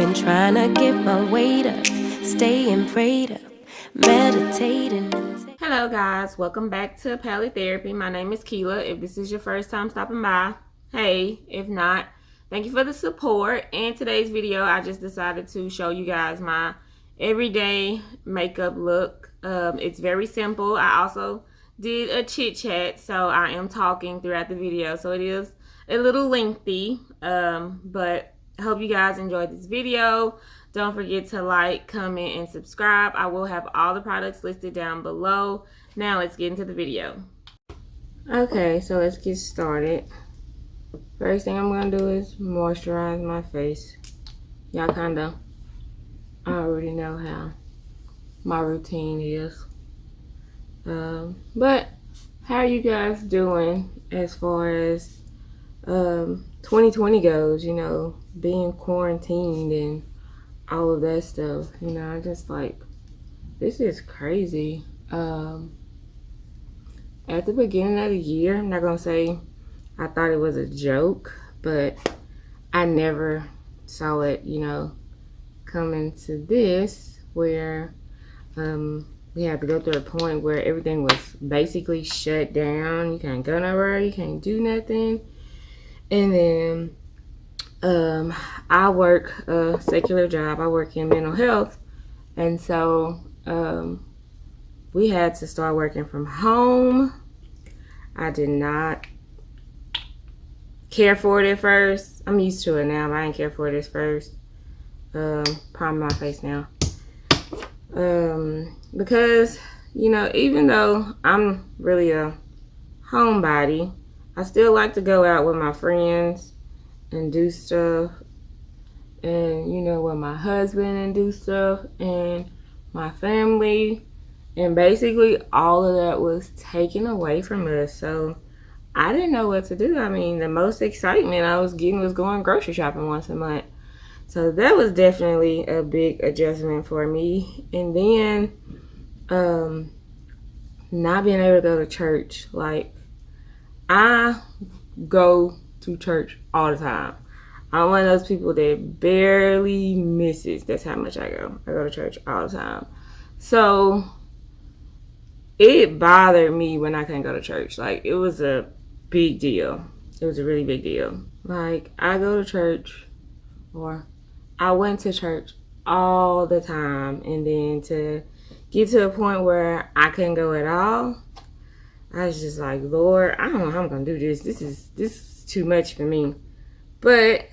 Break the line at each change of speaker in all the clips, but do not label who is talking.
been trying to get my weight up, staying prayed up, meditating.
Hello guys, welcome back to Palette Therapy. My name is Keela. If this is your first time stopping by, hey. If not, thank you for the support. In today's video, I just decided to show you guys my everyday makeup look. It's very simple. I also did a chit chat, so I am talking throughout the video, so it is a little lengthy, but I hope you guys enjoyed this video. Don't forget to like, comment, and subscribe. I will have all the products listed down below. Now let's get into the video. Okay, so let's get started. First thing I'm gonna do is moisturize my face. Y'all kinda already know how my routine is. But how are you guys doing as far as 2020 goes, you know, being quarantined and all of that stuff? You know, I just like, this is crazy. At the beginning of the year, I'm not gonna say I thought it was a joke, but I never saw it, you know, coming to this where we had to go through a point where everything was basically shut down. You can't go nowhere, you can't do nothing. And then I work a secular job. I work in mental health, and so we had to start working from home. I did not care for it at first. I'm used to it now, but I didn't care for it at first. Prime my face now. Because, you know, even though I'm really a homebody, I still like to go out with my friends and do stuff, and, you know, with my husband and do stuff, and my family. And basically all of that was taken away from us, so I didn't know what to do. I mean, the most excitement I was getting was going grocery shopping once a month. So that was definitely a big adjustment for me. And then not being able to go to church. Like, I go to church all the time. I'm one of those people that barely misses. That's how much I go. I go to church all the time. So it bothered me when I couldn't go to church. Like, it was a big deal. It was a really big deal. Like, I go to church, or I went to church all the time, and then to get to a point where I couldn't go at all, I was just like, Lord, I don't know how I'm gonna do this. This is too much for me. But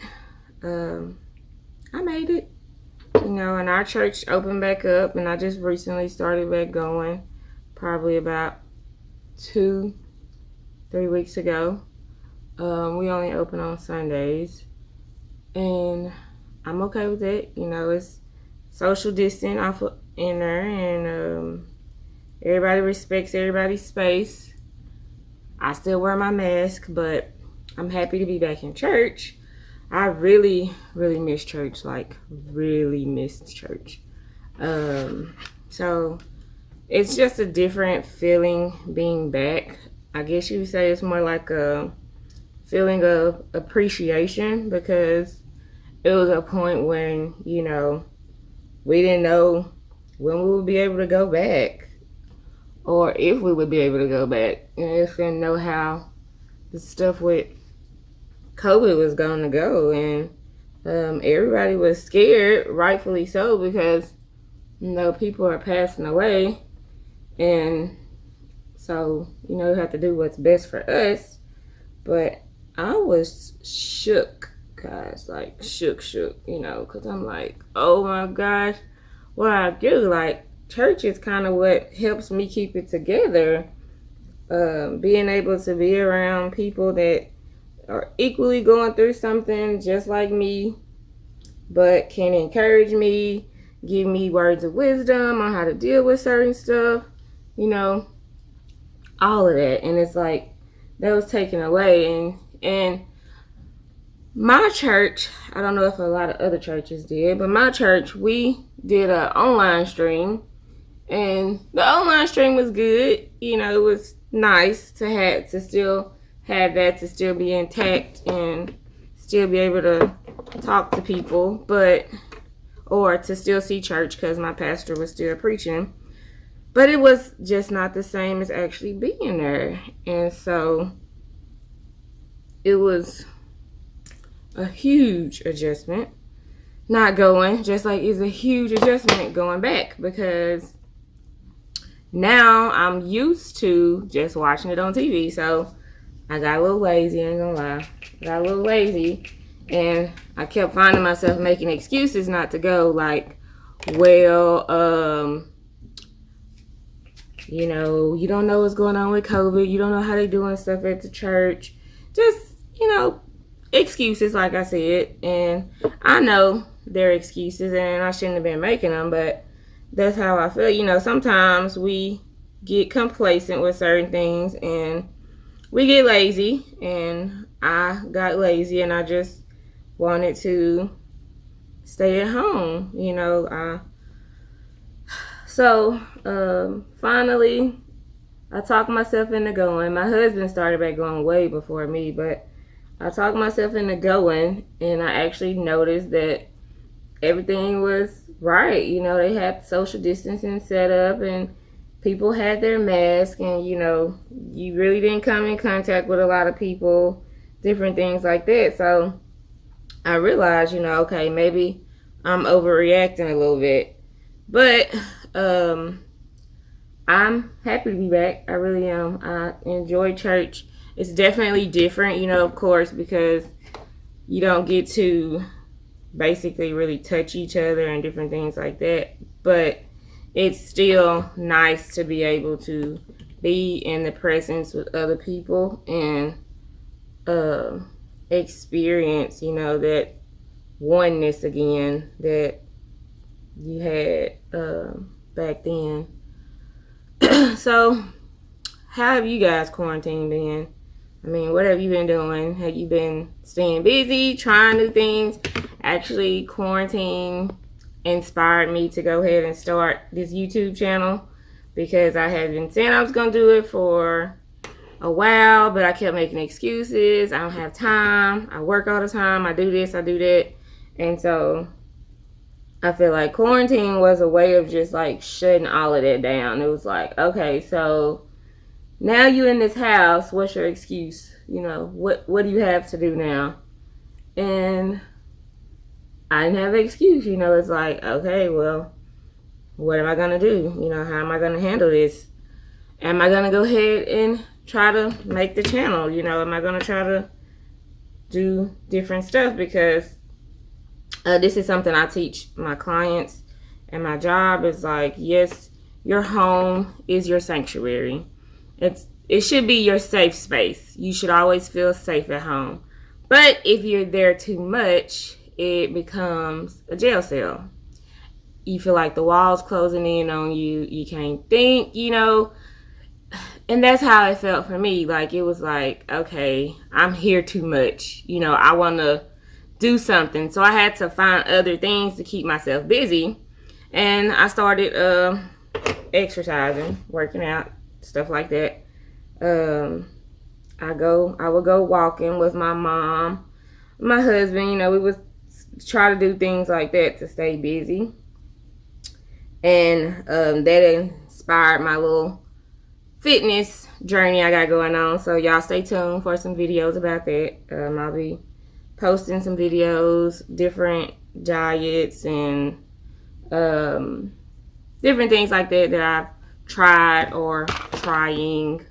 I made it, you know. And our church opened back up, and I just recently started back going, probably about 2-3 weeks ago. We only open on Sundays, and I'm okay with it. You know, it's social distance off of in there, and everybody respects everybody's space. I still wear my mask, but I'm happy to be back in church. I really, really miss church. Like, really missed church. So it's just a different feeling being back. I guess you would say it's more like a feeling of appreciation, because it was a point when, you know, we didn't know when we would be able to go back, or if we would be able to go back. And I just didn't know how the stuff with COVID was going to go. And everybody was scared, rightfully so, because, you know, people are passing away. And so, you know, you have to do what's best for us. But I was shook, guys, like shook, you know, because I'm like, oh my gosh, what I do. Like, church is kind of what helps me keep it together. Being able to be around people that are equally going through something just like me, but can encourage me, give me words of wisdom on how to deal with certain stuff, you know, all of that. And it's like, that was taken away. And my church, I don't know if a lot of other churches did, but my church, we did an online stream, and the online stream was good. You know, it was nice to still have that, to still be intact and still be able to talk to people. But or to still see church because my pastor was still preaching. But it was just not the same as actually being there. And so it was a huge adjustment not going, just like it's a huge adjustment going back, because now I'm used to just watching it on TV. So I got a little lazy, I ain't gonna lie. Got a little lazy, and I kept finding myself making excuses not to go, like, well, you know, you don't know what's going on with COVID. You don't know how they doing stuff at the church. Just, you know, excuses, like I said. And I know they're excuses, and I shouldn't have been making them, but that's how I feel. You know, sometimes we get complacent with certain things, and we get lazy. And I got lazy, and I just wanted to stay at home, you know. So finally, I talked myself into going. My husband started back going way before me, but I talked myself into going, and I actually noticed that everything was right. You know, they had social distancing set up, and people had their mask, and, you know, you really didn't come in contact with a lot of people, different things like that. So I realized, you know, okay, maybe I'm overreacting a little bit. But I'm happy to be back. I really am. I enjoy church. It's definitely different, you know, of course, because you don't get to basically really touch each other and different things like that. But it's still nice to be able to be in the presence with other people and experience, you know, that oneness again that you had back then. So how have you guys quarantined been? I mean, what have you been doing? Have you been staying busy, trying new things? Actually, quarantine inspired me to go ahead and start this YouTube channel, because I had been saying I was going to do it for a while, but I kept making excuses. I don't have time. I work all the time. I do this, I do that. And so I feel like quarantine was a way of just like shutting all of that down. It was like, okay, so now you in this house, what's your excuse? You know, what do you have to do now? And I didn't have an excuse. You know, it's like, okay, well, what am I going to do? You know, how am I going to handle this? Am I going to go ahead and try to make the channel? You know, am I going to try to do different stuff? Because this is something I teach my clients, and my job is like, yes, your home is your sanctuary. It should be your safe space. You should always feel safe at home. But if you're there too much, it becomes a jail cell. You feel like the walls closing in on you. You can't think, you know. And that's how it felt for me. Like, it was like, okay, I'm here too much. You know, I want to do something. So I had to find other things to keep myself busy. And I started exercising, working out, stuff like that. I would go walking with my mom, my husband. You know, we would try to do things like that to stay busy. And that inspired my little fitness journey I got going on. So y'all stay tuned for some videos about that. I'll be posting some videos, different diets, and different things like that that I've tried or trying.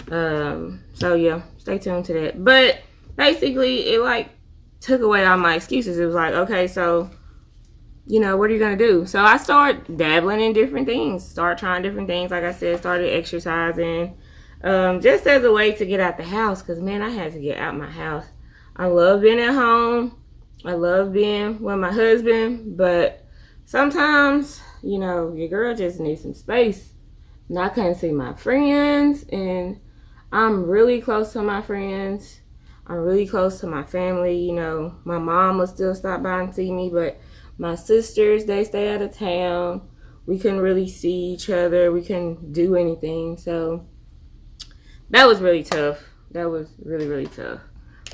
So yeah, stay tuned to that. But basically, it like took away all my excuses. It was like, okay, so, you know, what are you gonna do? So I started dabbling in different things, start trying different things. Like I said, started exercising, just as a way to get out the house. Cause man, I had to get out my house. I love being at home. I love being with my husband, but sometimes, you know, your girl just needs some space. And I couldn't see my friends, and I'm really close to my friends. I'm really close to my family. You know, my mom will still stop by and see me, but my sisters, they stay out of town. We couldn't really see each other. We couldn't do anything. So that was really tough. That was really, really tough.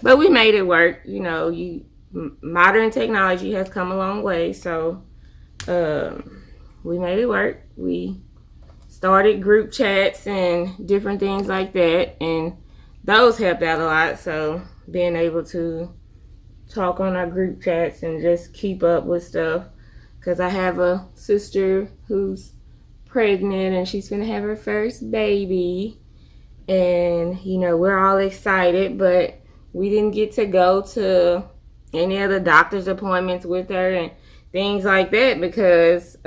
But we made it work. You know, modern technology has come a long way. So we made it work. We started group chats and different things like that, and those helped out a lot. So being able to talk on our group chats and just keep up with stuff, because I have a sister who's pregnant and she's gonna have her first baby, and we're all excited, but we didn't get to go to any of the doctor's appointments with her and things like that because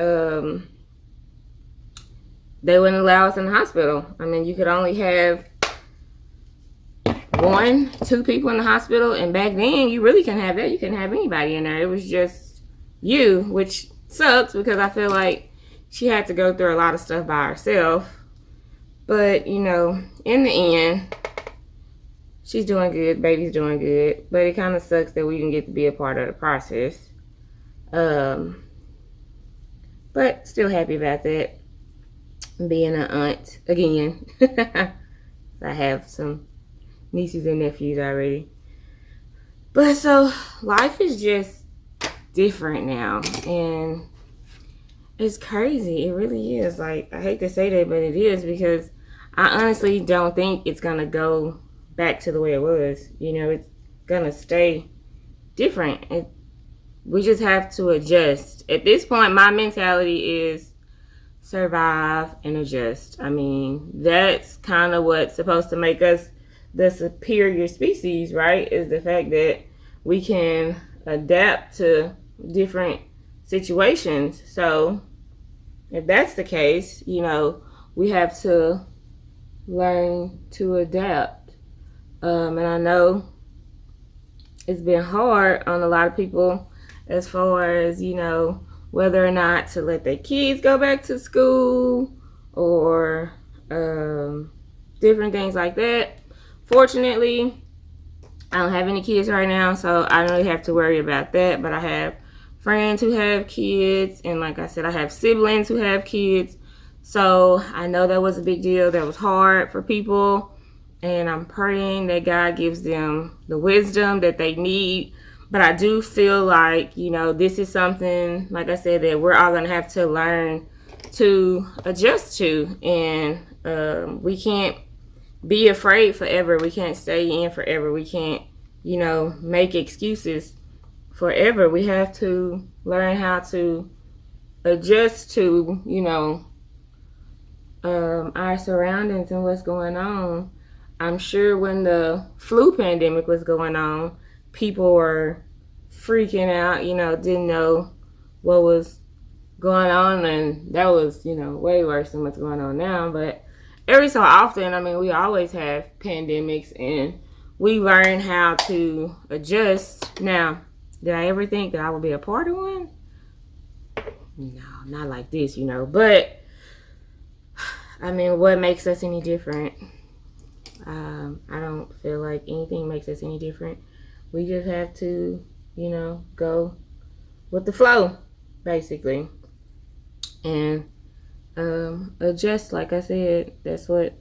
they wouldn't allow us in the hospital. I mean, you could only have 1-2 people in the hospital, and back then you really couldn't have that. You couldn't have anybody in there. It was just you, which sucks because I feel like she had to go through a lot of stuff by herself. But in the end, she's doing good. Baby's doing good. But it kind of sucks that we didn't get to be a part of the process. But still happy about that. Being an aunt again. I have some nieces and nephews already. But so life is just different now, and it's crazy. It really is. Like, I hate to say that, but it is, because I honestly don't think it's gonna go back to the way it was. It's gonna stay different. We just have to adjust. At this point, my mentality is survive and adjust. I mean, that's kind of what's supposed to make us the superior species, right? Is the fact that we can adapt to different situations. So if that's the case, we have to learn to adapt. And I know it's been hard on a lot of people as far as, whether or not to let their kids go back to school or different things like that. Fortunately, I don't have any kids right now, so I don't really have to worry about that. But I have friends who have kids, and like I said, I have siblings who have kids. So I know that was a big deal. That was hard for people, and I'm praying that God gives them the wisdom that they need. But I do feel like, this is something, like I said, that we're all going to have to learn to adjust to. And we can't be afraid forever. We can't stay in forever. We can't, make excuses forever. We have to learn how to adjust to, our surroundings and what's going on. I'm sure when the flu pandemic was going on, people were freaking out, didn't know what was going on, and that was, way worse than what's going on now. But every so often, I mean, we always have pandemics, and we learn how to adjust. Now, did I ever think that I would be a part of one? No, not like this, but I mean, what makes us any different? I don't feel like anything makes us any different. We just have to, go with the flow, basically. And adjust, like I said, that's what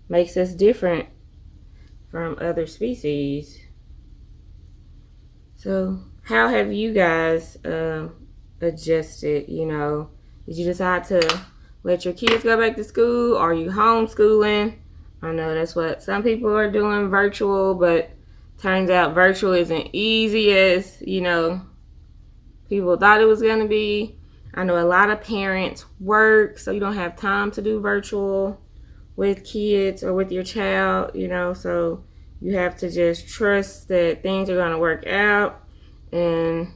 makes us different from other species. So, how have you guys adjusted? Did you decide to let your kids go back to school? Are you homeschooling? I know that's what some people are doing, virtual, but turns out virtual isn't easy as, people thought it was going to be. I know a lot of parents work, so you don't have time to do virtual with kids or with your child, so you have to just trust that things are going to work out. And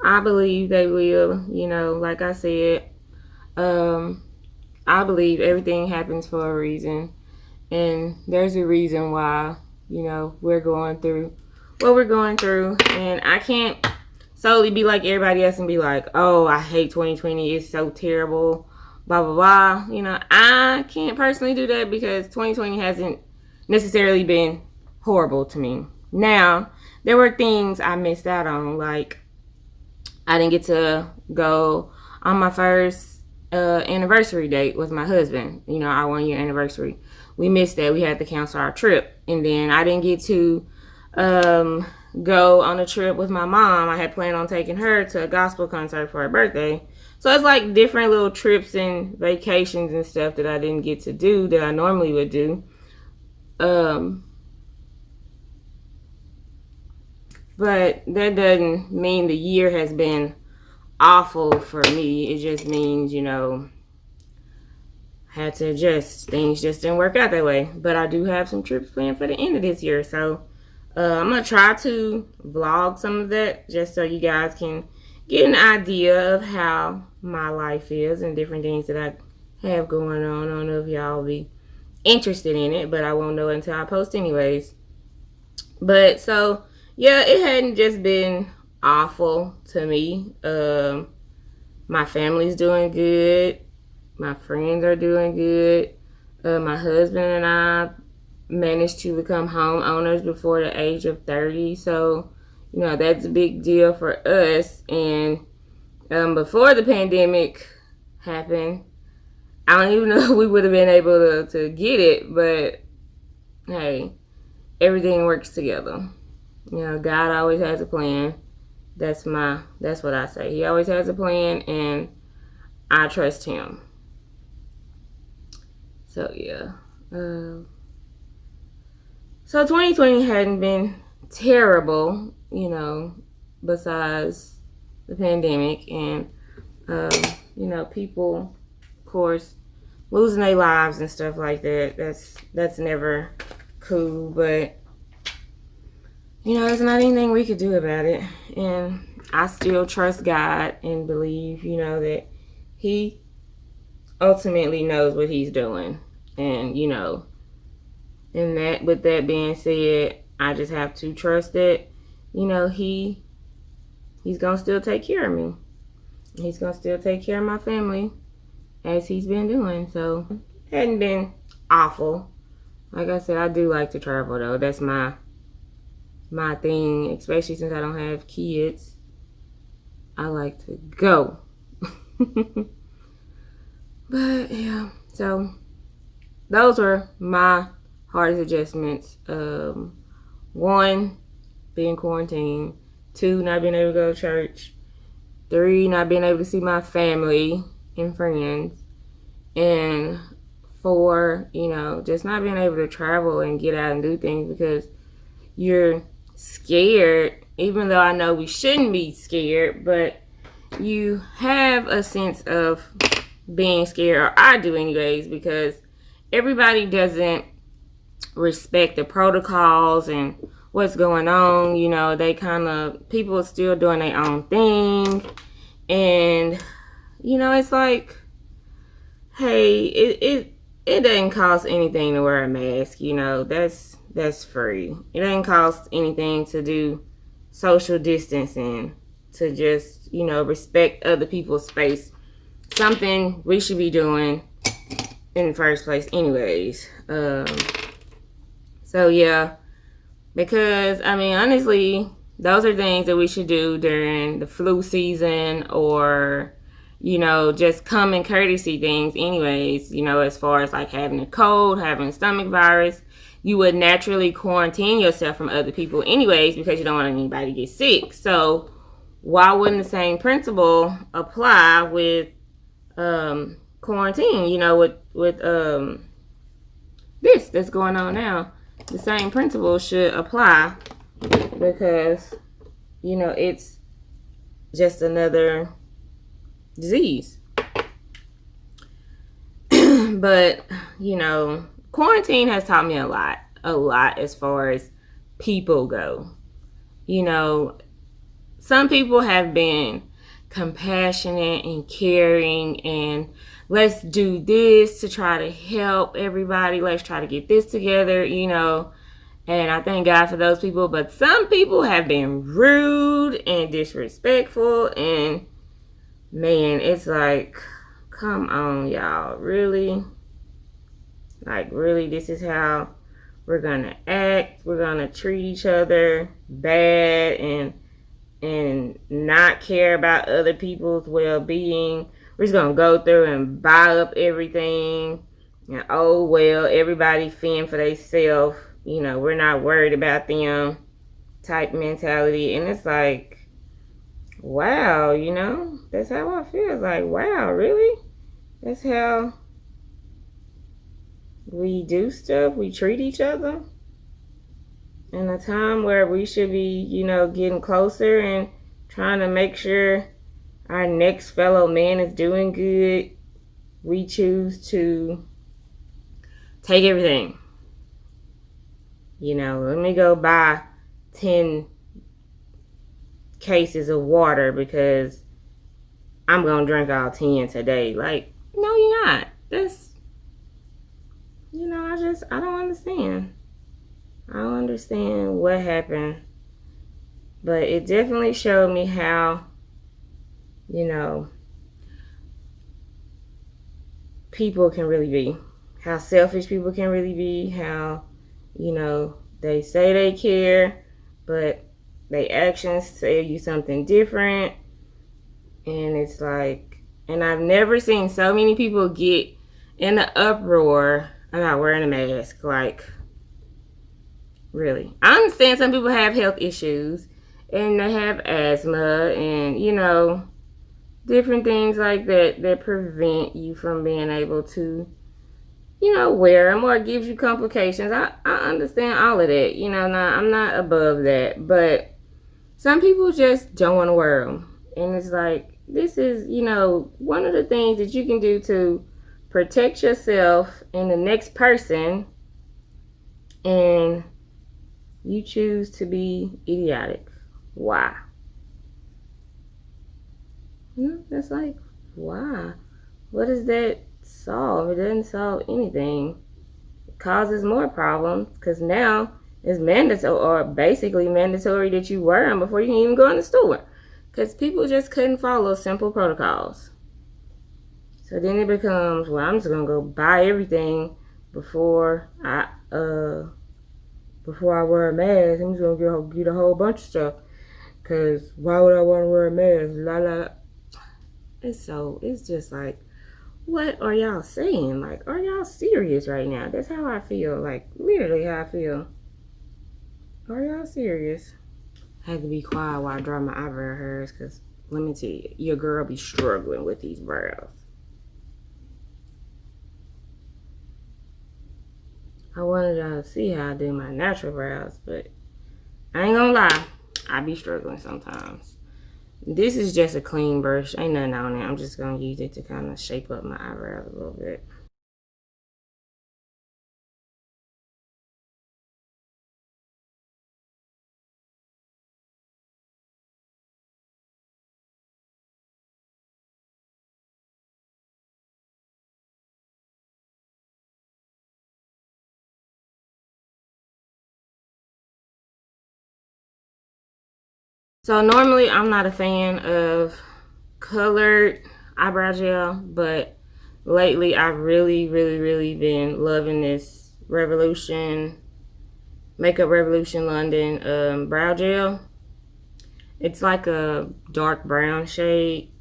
I believe they will, like I said, I believe everything happens for a reason. And there's a reason why, we're going through what we're going through. And I can't solely be like everybody else and be like, oh, I hate 2020. It's so terrible, blah, blah, blah. I can't personally do that because 2020 hasn't necessarily been horrible to me. Now, there were things I missed out on. Like, I didn't get to go on my first anniversary date with my husband, our 1-year anniversary. We missed that. We had to cancel our trip. And then I didn't get to go on a trip with my mom. I had planned on taking her to a gospel concert for her birthday. So it's like different little trips and vacations and stuff that I didn't get to do that I normally would do. But that doesn't mean the year has been awful for me. It just means, had to adjust. Things just didn't work out that way. But I do have some trips planned for the end of this year. So I'm going to try to vlog some of that just so you guys can get an idea of how my life is and different things that I have going on. I don't know if y'all will be interested in it, but I won't know until I post anyways. But so, yeah, it hadn't just been awful to me. My family's doing good. My friends are doing good. My husband and I managed to become homeowners before the age of 30. So, that's a big deal for us. And before the pandemic happened, I don't even know if we would have been able to get it. But, hey, everything works together. God always has a plan. That's what I say. He always has a plan, and I trust him. So, yeah. So 2020 hadn't been terrible, besides the pandemic and, people, of course, losing their lives and stuff like that. That's never cool, but, there's not anything we could do about it. And I still trust God and believe, that he ultimately knows what he's doing. And, with that being said, I just have to trust that, he's going to still take care of me. He's going to still take care of my family as he's been doing. So, it hadn't been awful. Like I said, I do like to travel, though. That's my thing, especially since I don't have kids. I like to go. But, yeah. So, those were my hardest adjustments. 1, being quarantined. 2, not being able to go to church. 3, not being able to see my family and friends. And 4, just not being able to travel and get out and do things because you're scared, even though I know we shouldn't be scared, but you have a sense of being scared, or I do anyways, because everybody doesn't respect the protocols and what's going on. People are still doing their own thing. And, it's like, hey, it doesn't cost anything to wear a mask. That's free. It doesn't cost anything to do social distancing, to just, respect other people's space. Something we should be doing in the first place anyways. So yeah, because honestly, those are things that we should do during the flu season, or just common courtesy things anyways. As far as like having a cold, having a stomach virus, you would naturally quarantine yourself from other people anyways because you don't want anybody to get sick. So why wouldn't the same principle apply with quarantine, with this that's going on now? The same principle should apply because, it's just another disease. But, quarantine has taught me a lot as far as people go. Some people have been compassionate and caring, and let's do this to try to help everybody. Let's try to get this together, and I thank God for those people. But some people have been rude and disrespectful, and man, it's like, come on, y'all. Really? Like, really, this is how we're gonna act? We're gonna treat each other bad and not care about other people's well-being? We're just gonna go through and buy up everything, and oh well, everybody fend for themselves. We're not worried about them type mentality. And it's like, wow, you know, that's how I feel. It's like, wow, really? That's how we do stuff? We treat each other? In a time where we should be, you know, getting closer and trying to make sure our next fellow man is doing good, we choose to take everything. You know, let me go buy 10 cases of water because I'm going to drink all 10 today. Like, no, you're not. That's, you know, I don't understand. I don't understand what happened. But it definitely showed me how, you know, people can really be. How selfish people can really be. How, you know, they say they care, but their actions tell you something different. And it's like, and I've never seen so many people get in an uproar about wearing a mask. Like, really. I understand some people have health issues and they have asthma and, you know, different things like that that prevent you from being able to, you know, wear them or it gives you complications. I understand all of that. You know, I'm not above that. But some people just don't want to wear them. And it's like, this is, you know, one of the things that you can do to protect yourself and the next person, and you choose to be idiotic. Why? That's like, why? What does that solve? It doesn't solve anything. It causes more problems because now it's mandatory, or basically mandatory, that you wear them before you can even go in the store. Because people just couldn't follow simple protocols. So then it becomes, well, I'm just gonna go buy everything before I wear a mask. I'm just gonna get a whole bunch of stuff. Cause why would I want to wear a mask? La la. It's just like, what are y'all saying? Like, are y'all serious right now? That's how I feel. Like, literally how I feel. Are y'all serious? I had to be quiet while I draw my eyebrow hairs, because let me tell you, your girl be struggling with these brows. I wanted y'all to see how I do my natural brows, but I ain't gonna lie, I be struggling sometimes. This is just a clean brush. Ain't nothing on it. I'm just gonna use it to kind of shape up my eyebrows a little bit. So normally I'm not a fan of colored eyebrow gel, but lately I've really been loving this Makeup Revolution London brow gel. It's like a dark brown shade.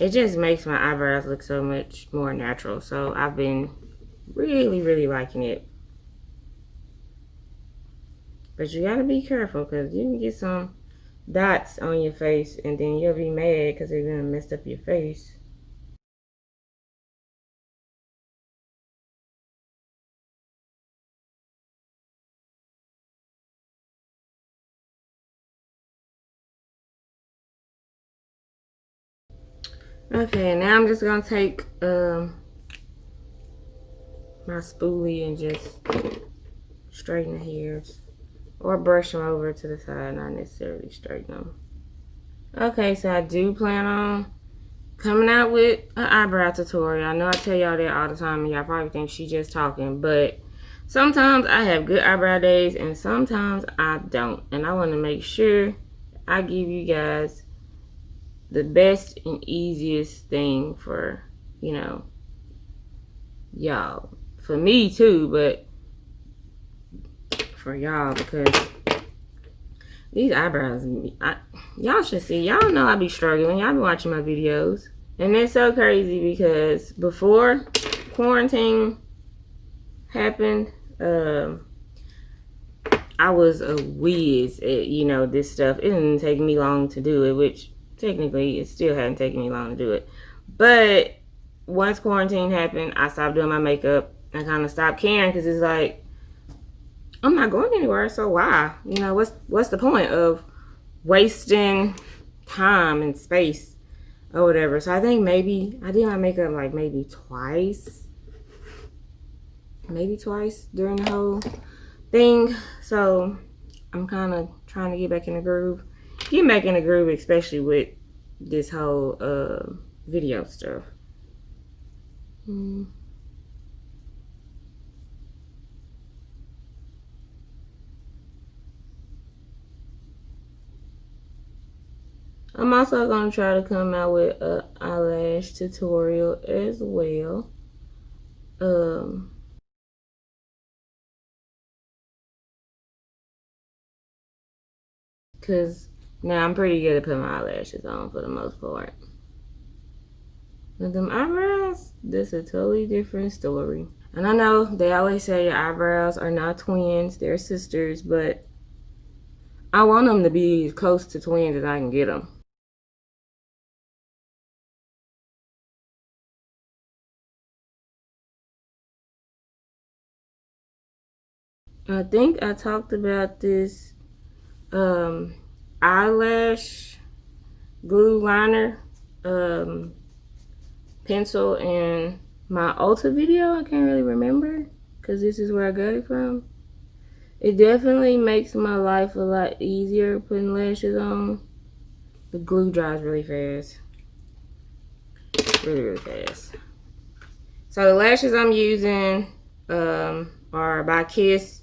It just makes my eyebrows look so much more natural. So I've been really liking it. But you gotta be careful because you can get some dots on your face and then you'll be mad because they're gonna mess up your face. Okay, now I'm just gonna take my spoolie and just straighten the hairs, or brush them over to the side, not necessarily straighten them. Okay, so I do plan on coming out with an eyebrow tutorial. I know I tell y'all that all the time and y'all probably think she just talking, but sometimes I have good eyebrow days and sometimes I don't. And I want to make sure I give you guys the best and easiest thing for, you know, y'all. For me too, but for y'all, because these eyebrows, y'all should see. Y'all know I be struggling. Y'all be watching my videos. And it's so crazy because before quarantine happened, I was a whiz at, you know, this stuff. It didn't take me long to do it, which technically it still hadn't taken me long to do it. But once quarantine happened, I stopped doing my makeup. I kind of stopped caring because it's like, I'm not going anywhere, so why? You know, what's the point of wasting time and space or whatever? So I think maybe I did my makeup like maybe twice during the whole thing. So I'm kind of trying to get back in the groove. Get back in the groove, especially with this whole video stuff. I'm also going to try to come out with an eyelash tutorial as well. Because now I'm pretty good at putting my eyelashes on for the most part. But them eyebrows, this is a totally different story. And I know they always say your eyebrows are not twins, they're sisters, but I want them to be as close to twins as I can get them. I think I talked about this eyelash glue liner pencil in my Ulta video. I can't really remember because this is where I got it from. It definitely makes my life a lot easier putting lashes on. The glue dries really fast. Really, really fast. So the lashes I'm using are by Kiss.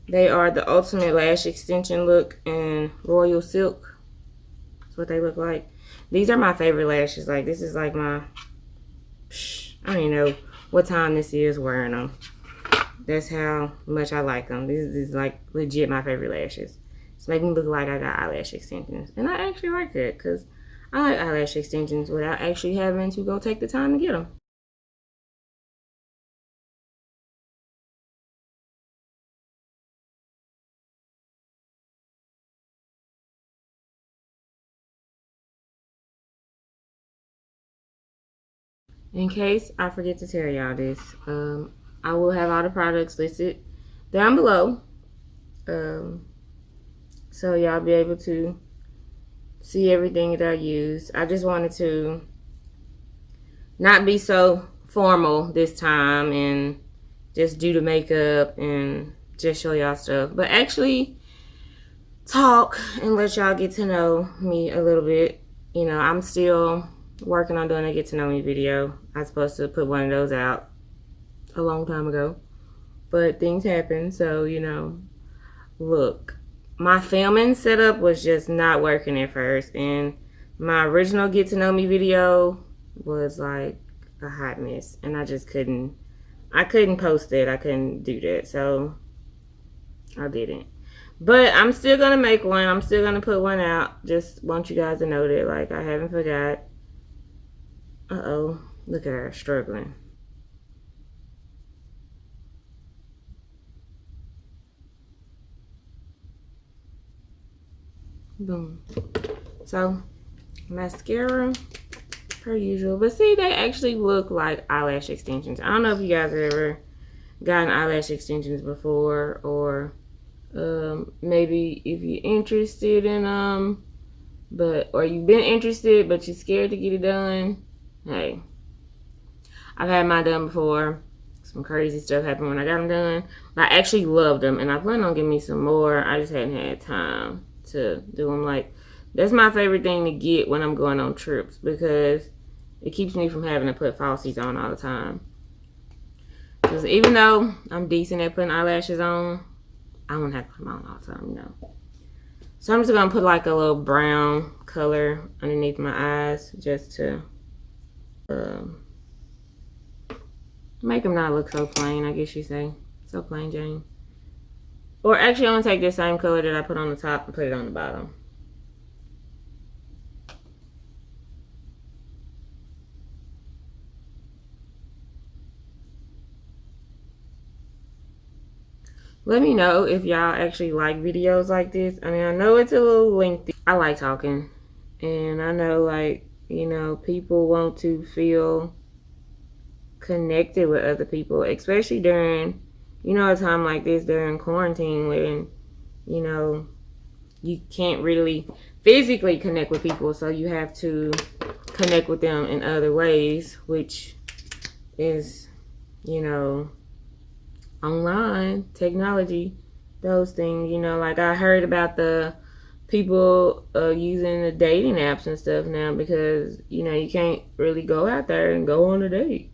They are the Ultimate Lash Extension Look in Royal Silk. That's what they look like. These are my favorite lashes. Like, this is like my... I don't even know what time this is wearing them. That's how much I like them. This is like legit my favorite lashes. It's making me look like I got eyelash extensions. And I actually like that because I like eyelash extensions without actually having to go take the time to get them. In case I forget to tell y'all this, I will have all the products listed down below. So y'all be able to see everything that I use. I just wanted to not be so formal this time and just do the makeup and just show y'all stuff, but actually talk and let y'all get to know me a little bit. You know, I'm still working on doing a get to know me video. I was supposed to put one of those out a long time ago, but things happen. So, you know, look, my filming setup was just not working at first, and my original get to know me video was like a hot mess, and I just couldn't post it. I couldn't do that, so I didn't. But I'm still gonna make one. I'm still gonna put one out. Just want you guys to know that, like, I haven't forgot. Uh-oh, look at her struggling. Boom. So mascara per usual, but see, they actually look like eyelash extensions. I don't know if you guys have ever gotten eyelash extensions before, or maybe if you're interested in or you've been interested but you're scared to get it done. Hey, I've had mine done before. Some crazy stuff happened when I got them done. I actually loved them, and I plan on getting me some more. I just hadn't had time to do them. Like, that's my favorite thing to get when I'm going on trips, because it keeps me from having to put falsies on all the time. Because even though I'm decent at putting eyelashes on, I don't have to put them on all the time, you know. So I'm just going to put like a little brown color underneath my eyes just to make them not look so plain, I guess you say. So plain Jane. Or actually, I'm going to take this same color that I put on the top and put it on the bottom. Let me know if y'all actually like videos like this. I mean, I know it's a little lengthy. I like talking. And I know, like, you know, people want to feel connected with other people, especially during, you know, a time like this during quarantine when, you know, you can't really physically connect with people. So you have to connect with them in other ways, which is, you know, online technology, those things. You know, like I heard about the people using the dating apps and stuff now because, you know, you can't really go out there and go on a date,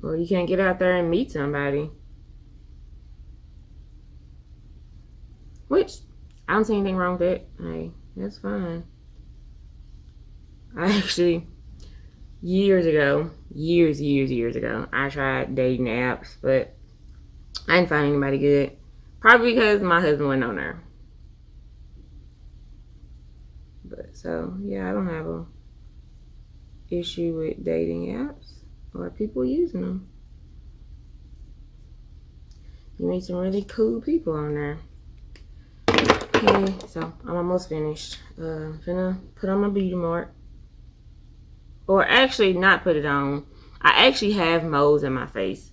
or you can't get out there and meet somebody, which I don't see anything wrong with it. Hey, that's fine. I actually years ago, I tried dating apps, but I didn't find anybody good. Probably because my husband wasn't on there. But so yeah, I don't have a issue with dating apps or people using them. You meet some really cool people on there. Okay, so I'm almost finished. Finna put on my beauty mark. Or actually not put it on. I actually have moles in my face.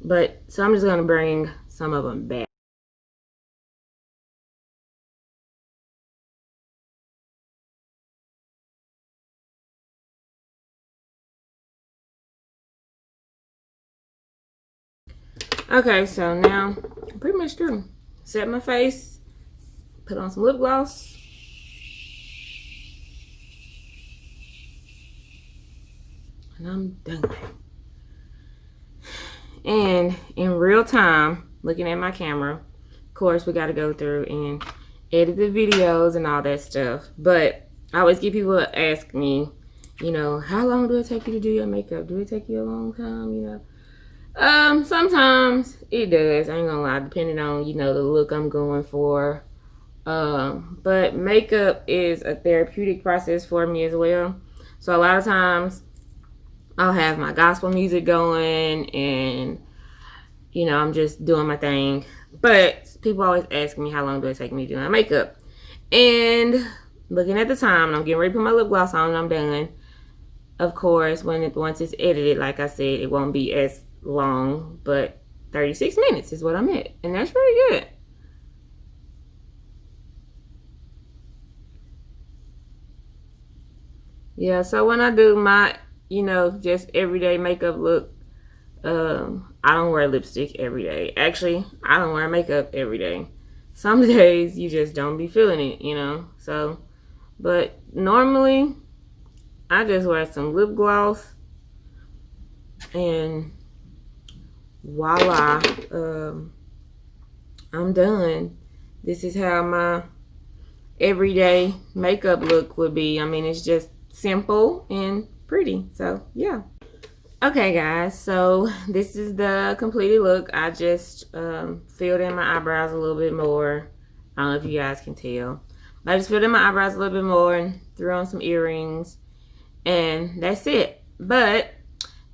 But so I'm just gonna bring some of them back. Okay, so now I'm pretty much through. Set my face, put on some lip gloss. And I'm done. And in real time, looking at my camera, of course, we got to go through and edit the videos and all that stuff. But I always get people to ask me, you know, how long do it take you to do your makeup? Do it take you a long time, you know? Sometimes it does. I ain't gonna lie, depending on, you know, the look I'm going for. But makeup is a therapeutic process for me as well. So a lot of times I'll have my gospel music going and, you know, I'm just doing my thing. But people always ask me how long do it take me to do my makeup. And looking at the time, and I'm getting ready to put my lip gloss on and I'm done. Of course, once it's edited, like I said, it won't be as long, but 36 minutes is what I'm at. And that's pretty good. Yeah, so when I do my, you know, just everyday makeup look, I don't wear lipstick every day. Actually, I don't wear makeup every day. Some days you just don't be feeling it, you know. So, but normally I just wear some lip gloss and voila, I'm done. This is how my everyday makeup look would be. I mean, it's just simple and pretty. So, yeah. Okay, guys, so this is the completed look. I just filled in my eyebrows a little bit more. I don't know if you guys can tell. I just filled in my eyebrows a little bit more and threw on some earrings. And that's it. But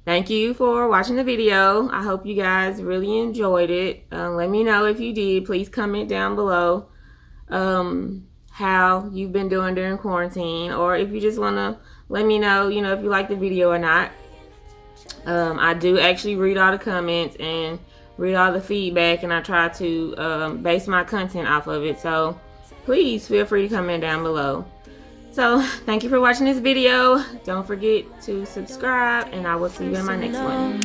thank you for watching the video. I hope you guys really enjoyed it. Let me know if you did. Please comment down below how you've been doing during quarantine. Or if you just want to let me know, you know, if you like the video or not. I do actually read all the comments and read all the feedback, and I try to base my content off of it. So please feel free to comment down below. So thank you for watching this video. Don't forget to subscribe, and I will see you in my next one.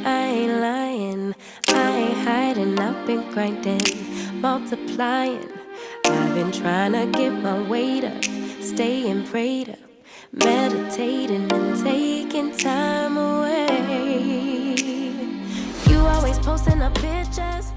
I ain't lying, I ain't hiding. I've been grinding, multiplying. I've been trying to get my weight up, staying prayed up, meditating and taking time away. You always posting up pictures